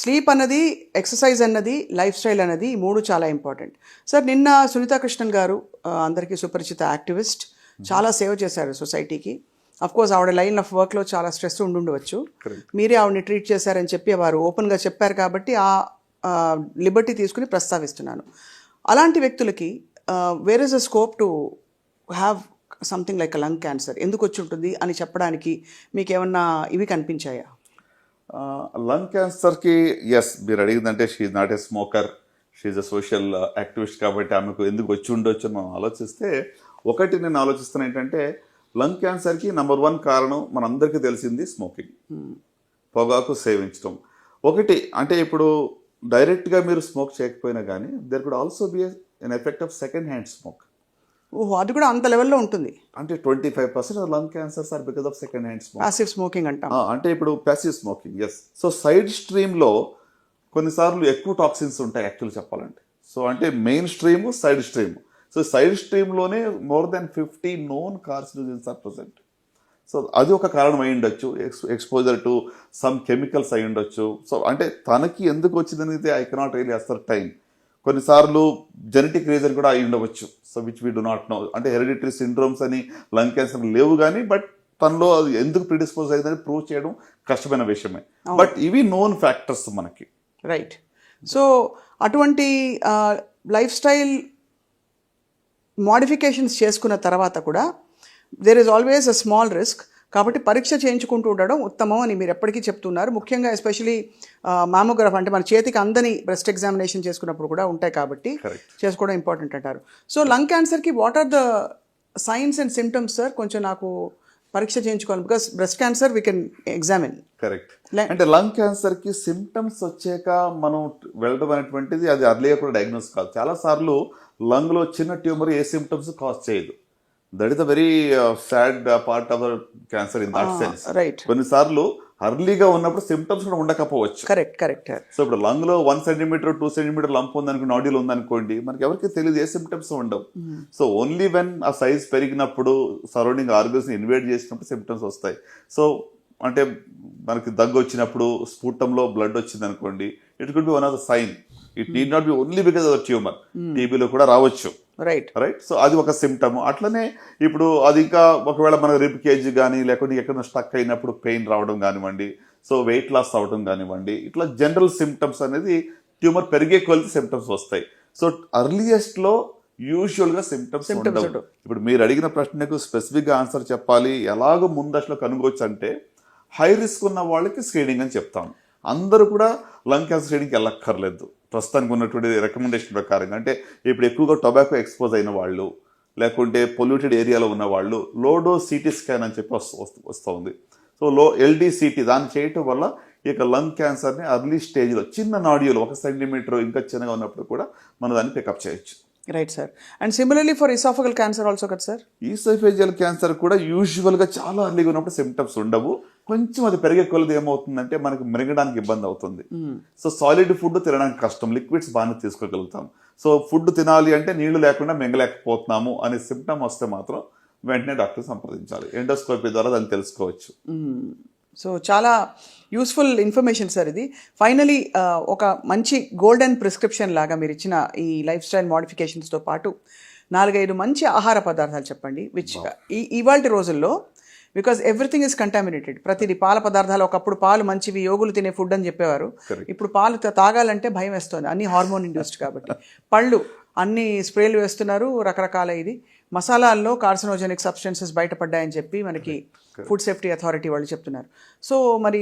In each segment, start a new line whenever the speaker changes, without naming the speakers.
Sleep అన్నది, exercise అన్నది, life style అన్నది ఈ మూడు చాలా ఇంపార్టెంట్. సార్ నిన్న సునీతా కృష్ణన్ గారు అందరికీ సుపరిచిత యాక్టివిస్ట్, చాలా సేవ చేశారు సొసైటీకి. అఫ్ కోర్స్ ఆవిడ లైన్ ఆఫ్ వర్క్లో చాలా స్ట్రెస్ ఉండుండవచ్చు. మీరే ఆవిడని ట్రీట్ చేశారని చెప్పి వారు ఓపెన్గా చెప్పారు కాబట్టి ఆ లిబర్టీ తీసుకుని ప్రస్తావిస్తున్నాను. అలాంటి వ్యక్తులకి where is a scope to have something like lung cancer ఎందుకు వచ్చి ఉంటుంది అని చెప్పడానికి మీకు ఏమన్నా ఇవి కనిపించాయా?
లంగ్ క్యాన్సర్కి ఎస్, మీరు అడిగిందంటే she's not a smoker, she's a social activist కాబట్టి ఆమెకు ఎందుకు వచ్చి ఉండొచ్చు అని మనం ఆలోచిస్తే, ఒకటి నేను ఆలోచిస్తున్నా ఏంటంటే లంగ్ క్యాన్సర్కి నెంబర్ 1 కారణం మనందరికీ తెలిసింది స్మోకింగ్, పొగాకు సేవించడం. ఒకటి అంటే ఇప్పుడు డైరెక్ట్గా మీరు స్మోక్ చేయకపోయినా కానీ there could also be an effect of second hand smoke.
ఓహో, అది కూడా అంత లెవెల్లో ఉంటుంది.
అంటే 25% lung cancers are because of second hand smoke,
passive smoking అంటాం.
అంటే ఇప్పుడు passive smoking, yes. So side స్ట్రీమ్లో కొన్నిసార్లు ఎక్కువ టాక్సిన్స్ ఉంటాయి యాక్చువల్ చెప్పాలంటే. సో అంటే main stream, side stream. So side స్ట్రీమ్లోనే more than 50 known carcinogens are present. So అది ఒక కారణం అయి ఉండొచ్చు, ఎక్స్పోజర్ టు సమ్ కెమికల్స్ అయి ఉండొచ్చు. సో అంటే తనకి ఎందుకు వచ్చిందనేది I cannot really assert time. కొన్నిసార్లు జెనెటిక్ రీజన్ కూడా అయి ఉండవచ్చు, so which we do not know. అంటే హెరిడిటరీ సిండ్రోమ్స్ అని లంగ్ క్యాన్సర్ లేవు కానీ బట్ తనలో అది ఎందుకు ప్రిడిస్పోజ్ అయిందని ప్రూవ్ చేయడం కష్టమైన విషయమే. బట్ ఇవి నోన్ ఫ్యాక్టర్స్ మనకి.
రైట్. సో అటువంటి లైఫ్ స్టైల్ మోడిఫికేషన్స్ చేసుకున్న తర్వాత కూడా there is always a small risk. కాబట్టి పరీక్ష చేయించుకుంటూ ఉండడం ఉత్తమం అని మీరు ఎప్పటికీ చెప్తున్నారు. ముఖ్యంగా ఎస్పెషలీ మామోగ్రాఫ్ అంటే మన చేతికి అందని బ్రెస్ట్ ఎగ్జామినేషన్ చేసుకున్నప్పుడు కూడా ఉంటాయి కాబట్టి చేసుకోవడం ఇంపార్టెంట్ అంటారు. సో లంగ్ క్యాన్సర్కి what are the signs and symptoms sir? కొంచెం నాకు పరీక్ష చేయించుకోవాలి, because breast cancer we can examine.
Correct. అంటే లంగ్ క్యాన్సర్కి సిమ్టమ్స్ వచ్చాక మనం వెళ్ళడం అనేటువంటిది అది అర్లీగా కూడా డయాగ్నోస్ కాదు. చాలాసార్లు లంగ్లో చిన్న ట్యూమర్ ఏ సిమ్టమ్స్ కాజ్ చేయదు. That is a very sad part of cancer in that sense.
Right.
కొన్నిసార్లు అర్లీగా ఉన్నప్పుడు సిమ్టమ్స్ కూడా ఉండకపోవచ్చు.
Correct correct.
సో ఇప్పుడు లంగ్ లో 1 centimeter 2 centimeter లంప్ ఉందనుకో, నాడ్యూల్ ఉందనుకోండి, మనకి ఎవరికి తెలియదు, ఏ సిమ్టమ్స్ ఉండవు. సో ఓన్లీ వెన్ ఆ సైజ్ పెరిగినప్పుడు సరౌండింగ్ ఆర్గన్స్ ఇన్వేట్ చేసినప్పుడు సిమ్టమ్స్ వస్తాయి. సో అంటే మనకి దగ్గు వచ్చినప్పుడు స్ఫూటంలో బ్లడ్ వచ్చింది అనుకోండి, it could be one of the sign. It need not be only because of tumour. టీబీలో కూడా రావచ్చు.
Right
right. సో అది ఒక సిమ్టమ్. అట్లనే ఇప్పుడు అది ఇంకా ఒకవేళ మన రిబ్ కేజ్ కానీ లేకపోతే ఎక్కడ స్టక్ అయినప్పుడు పెయిన్ రావడం కానివ్వండి, సో వెయిట్ లాస్ అవ్వడం కానివ్వండి, ఇట్లా జనరల్ సిమ్టమ్స్ అనేది ట్యూమర్ పెరిగే కొలిది సిమ్టమ్స్ వస్తాయి. సో అర్లియస్ట్ లో యూజువల్ గా సిమ్టమ్స్ ఉండవు. ఇప్పుడు మీరు అడిగిన ప్రశ్నకు స్పెసిఫిక్ గా ఆన్సర్ చెప్పాలి, ఎలాగో ముందశలో కనుగొచ్చు అంటే హై రిస్క్ ఉన్న వాళ్ళకి స్క్రీనింగ్ అని చెప్తాం. అందరూ కూడా లంగ్ క్యాన్సర్ స్క్రీనింగ్కి వెళ్ళక్కర్లేదు ప్రస్తుతానికి ఉన్నటువంటి రికమెండేషన్ ప్రకారంగా. అంటే ఇప్పుడు ఎక్కువగా టొబాకో ఎక్స్పోజ్ అయిన వాళ్ళు, లేకుంటే పొల్యూటెడ్ ఏరియాలో ఉన్న వాళ్ళు లో డోస్ సిటీ స్కాన్ అని చెప్పి వస్తుంది. సో ఎల్డీసీటీ దాన్ని చేయటం వల్ల ఇక లంగ్ క్యాన్సర్ని అర్లీ స్టేజ్లో చిన్న నాడ్యూల్ 1 centimeter ఇంకా చిన్నగా ఉన్నప్పుడు కూడా మనం దాన్ని పికప్ చేయొచ్చు.
Right sir. And similarly for oesophageal cancer also కదా సార్?
ఈసోఫేజియల్ క్యాన్సర్ కూడా యూజువల్గా చాలా అర్లీగా ఉన్నప్పుడు సిమ్టమ్స్ ఉండవు. కొంచెం అది పెరిగే కొలది ఏమవుతుందంటే మనకి మింగడానికి ఇబ్బంది అవుతుంది. సో సాలిడ్ ఫుడ్ తినడానికి కష్టం, లిక్విడ్స్ బాగానే తీసుకోగలుగుతాం. సో ఫుడ్ తినాలి అంటే నీళ్లు లేకుండా మింగలేకపోతున్నాము అనే సిమ్టమ్ వస్తే మాత్రం వెంటనే డాక్టర్ సంప్రదించాలి. ఎండోస్కోపీ ద్వారా దాన్ని తెలుసుకోవచ్చు.
సో చాలా యూస్ఫుల్ ఇన్ఫర్మేషన్ సార్ ఇది. ఫైనలీ ఒక మంచి గోల్డెన్ ప్రిస్క్రిప్షన్ లాగా మీరు ఇచ్చిన ఈ లైఫ్ స్టైల్ మోడిఫికేషన్స్తో పాటు 4-5 మంచి ఆహార పదార్థాలు చెప్పండి, విచ్ ఇవాళ రోజుల్లో బికాజ్ ఎవ్రీథింగ్ ఇస్ కంటామినేటెడ్. ప్రతిదీ పాల పదార్థాలు, ఒకప్పుడు పాలు మంచివి, యోగులు తినే ఫుడ్ అని చెప్పేవారు. ఇప్పుడు పాలు తాగాలంటే భయం వేస్తుంది, అన్ని హార్మోన్ ఇండ్యూస్డ్ కాబట్టి. పళ్ళు అన్ని స్ప్రేలు వేస్తున్నారు, రకరకాల ఇది. మసాలాల్లో కార్సినోజెనిక్ సబ్స్టెన్సెస్ బయటపడ్డాయని చెప్పి మనకి ఫుడ్ సేఫ్టీ అథారిటీ వాళ్ళు చెప్తున్నారు. సో మరి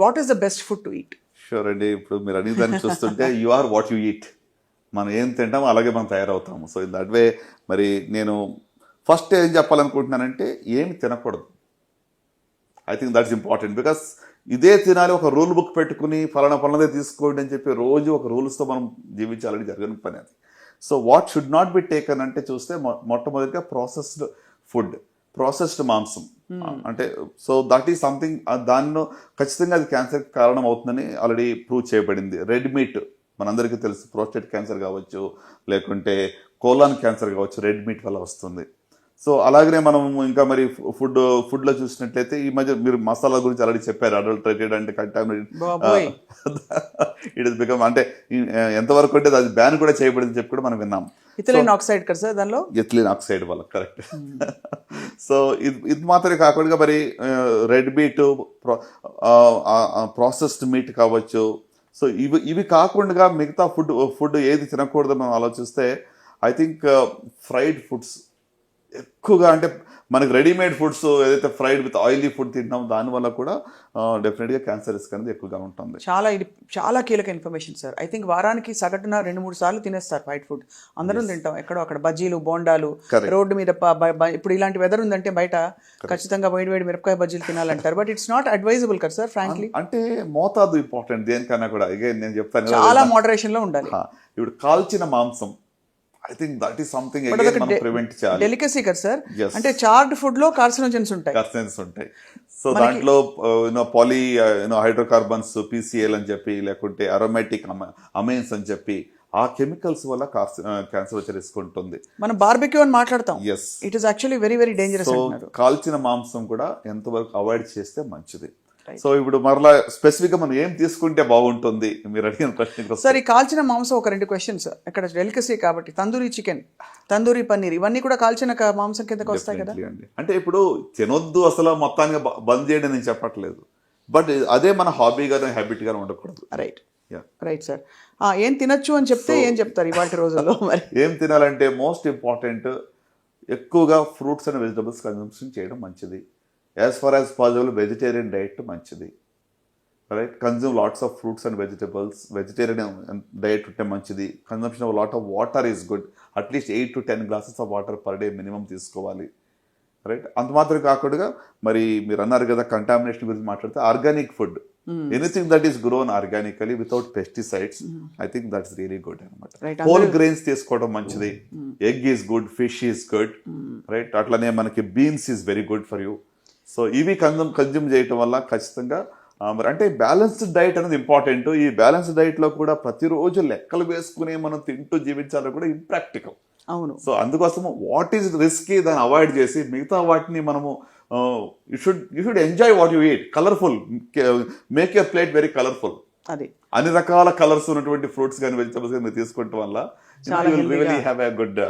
what is the best food to eat?
Sure అండి. ఇప్పుడు మీరు అడిగిన దాన్ని చూస్తుంటే you are what you eat. మనం ఏం తింటామో అలాగే మనం తయారవుతాము. సో ఇన్ దట్ వే మరి నేను ఫస్ట్ ఏం చెప్పాలనుకుంటున్నానంటే ఏమి తినకూడదు. I think that's important. Because ఇదే తినాలి, ఒక రూల్ బుక్ పెట్టుకుని ఫలానాదే తీసుకోండి అని చెప్పి రోజు ఒక రూల్స్తో మనం జీవించాలని జరగని పని అది. So what should not be taken అంటే చూస్తే మొట్టమొదటిగా ప్రాసెస్డ్ ఫుడ్, ప్రాసెస్డ్ మాంసం. అంటే సో దట్ ఈస్ సంథింగ్, దానిలో ఖచ్చితంగా అది క్యాన్సర్కి కారణం అవుతుందని ఆల్రెడీ ప్రూవ్ చేయబడింది. రెడ్ మీట్ మనందరికీ తెలుసు, ప్రోస్టేట్ క్యాన్సర్ కావచ్చు, లేకుంటే కోలాన్ క్యాన్సర్ కావచ్చు, రెడ్ మీట్ వల్ల వస్తుంది. సో అలాగనే మనం ఇంకా మరి ఫుడ్లో చూసినట్లయితే ఈ మధ్య మీరు మసాలా గురించి ఆల్రెడీ చెప్పారు, అడల్టరేటెడ్ అంటే కంటామినేటెడ్. ఇట్ ఇస్ బికమ్ అంటే ఎంతవరకు అంటే అది బ్యాన్ కూడా చేయబడింది చెప్పి కూడా మనం విన్నాం.
ఇథిలిన్ ఆక్సైడ్ కదా సార్ దానిలో,
ఎథిలిన్ ఆక్సైడ్ వల్ల, కరెక్ట్. సో ఇది మాత్రమే కాకుండా మరి రెడ్ మీట్, ప్రాసెస్డ్ మీట్ కావచ్చు. సో ఇవి కాకుండా మిగతా ఫుడ్ ఏది తినకూడదు మనం ఆలోచిస్తే ఐ థింక్ ఫ్రైడ్ ఫుడ్స్ ఎక్కువగా, అంటే మనకి రెడీమేడ్ ఫుడ్స్ ఏదైతే ఫ్రైడ్ విత్ ఆయిలీ ఫుడ్ తింటాం దానివల్ల కూడా డెఫినెట్గా క్యాన్సర్ రిస్క్ అనేది ఎక్కువగా ఉంటుంది.
ఇది చాలా కీలక ఇన్ఫర్మేషన్ సార్. ఐ థింక్ వారానికి సగటున 2-3 సార్లు తినేస్తారు ఫ్రైడ్ ఫుడ్. అందరం తింటాం, ఎక్కడో అక్కడ బజ్జీలు, బోండాలు, రోడ్డు మీద ఇప్పుడు ఇలాంటి వెదర్ ఉందంటే బయట ఖచ్చితంగా వేడి మిరపకాయ బజ్జీలు తినాలంటారు. బట్ ఇట్స్ నాట్ అడ్వైజబుల్ కదా సార్ ఫ్రాంక్లీ.
అంటే మోతాదు ఇంపార్టెంట్ దేనికన్నా కూడా. అగైన్ నేను చెప్తాను
చాలా మోడరేషన్ లో ఉండాలి.
ఇప్పుడు కాల్చిన మాంసం, I think that is something prevent చేయాలి.
డెలికసీ కదా సార్, అంటే చార్డ్ ఫుడ్ లో కార్సినోజన్స్ ఉంటాయి.
సో దాంట్లో పాలీ హైడ్రోకార్బన్స్, PCL అని చెప్పి, లేకుంటే అరోమాటిక్ అమైన్స్ అని చెప్పి, ఆ కెమికల్స్ వల్ల క్యాన్సర్ వచ్చే రిస్క్ ఉంటుంది.
మనం బార్బెక్యూ అని మాట్లాడతాం.
Yes,
it is actually very very dangerous.
కాల్చిన మాంసం కూడా ఎంతవరకు అవాయిడ్ చేస్తే మంచిది. సో ఇప్పుడు మరలా స్పెసిఫిక్ గా మనం ఏం తీసుకుంటే బాగుంటుంది మీరు అడిగిన ప్రశ్న.
సార్, ఈ కాల్చిన మాంసం ఒక 2 క్వశ్చన్స్. ఇక్కడ డెలికసీ కాబట్టి తందూరి చికెన్, తందూరి పన్నీర్ ఇవన్నీ కూడా కాల్చిన మాంసం కిందకి వస్తాయి కదా.
అంటే ఇప్పుడు తినొద్దు అసలు మొత్తానికి బంద్ చేయడం నేను చెప్పట్లేదు, బట్ అదే మన హాబీగానే హ్యాబిట్ గానే ఉండకూడదు.
Right sir. ఏం తినొచ్చు అని చెప్తే ఏం చెప్తారు ఇవాళ రోజుల్లో? మరి
ఏం తినాలంటే మోస్ట్ ఇంపార్టెంట్ ఎక్కువగా ఫ్రూట్స్ అండ్ వెజిటబుల్స్ కన్సంప్షన్ చేయడం మంచిది. As far as possible vegetarian diet మంచిది, right. Consume lots of fruits and vegetables. Vegetarian diet ఉంటే మంచిది. Consumption of lot of water is good. At least 8 to 10 glasses of water per day minimum తీసుకోవాలి, right. అంత మాత్రం కాకుండా మరి మీరు అన్నారు కదా కంటామినేషన్ గురించి మాట్లాడితే, organic food, anything that is grown organically without pesticides, I think that's really good అనమాట. హోల్ గ్రెయిన్స్ తీసుకోవడం మంచిది. Egg is good, fish is good, right. అట్లనే మనకి beans is very good for you. So ఇవి consume చేయటం వల్ల ఖచ్చితంగా మరి అంటే బ్యాలెన్స్డ్ డైట్ అనేది ఇంపార్టెంట్. ఈ బ్యాలెన్స్డ్ డైట్లో కూడా ప్రతిరోజు లెక్కలు వేసుకుని మనం తింటూ జీవించాలని కూడా ఇంప్రాక్టికల్.
అవును.
సో అందుకోసం వాట్ ఈజ్ రిస్కీ దాన్ని అవాయిడ్ చేసి మిగతా వాటిని మనము you should enjoy what you eat. Colourful, make your plate very colourful.
అది
అన్ని రకాల కలర్స్ ఉన్నటువంటి ఫ్రూట్స్ కానీ వెజిటబుల్స్ కానీ తీసుకుంటాం వల్ల you will really have a good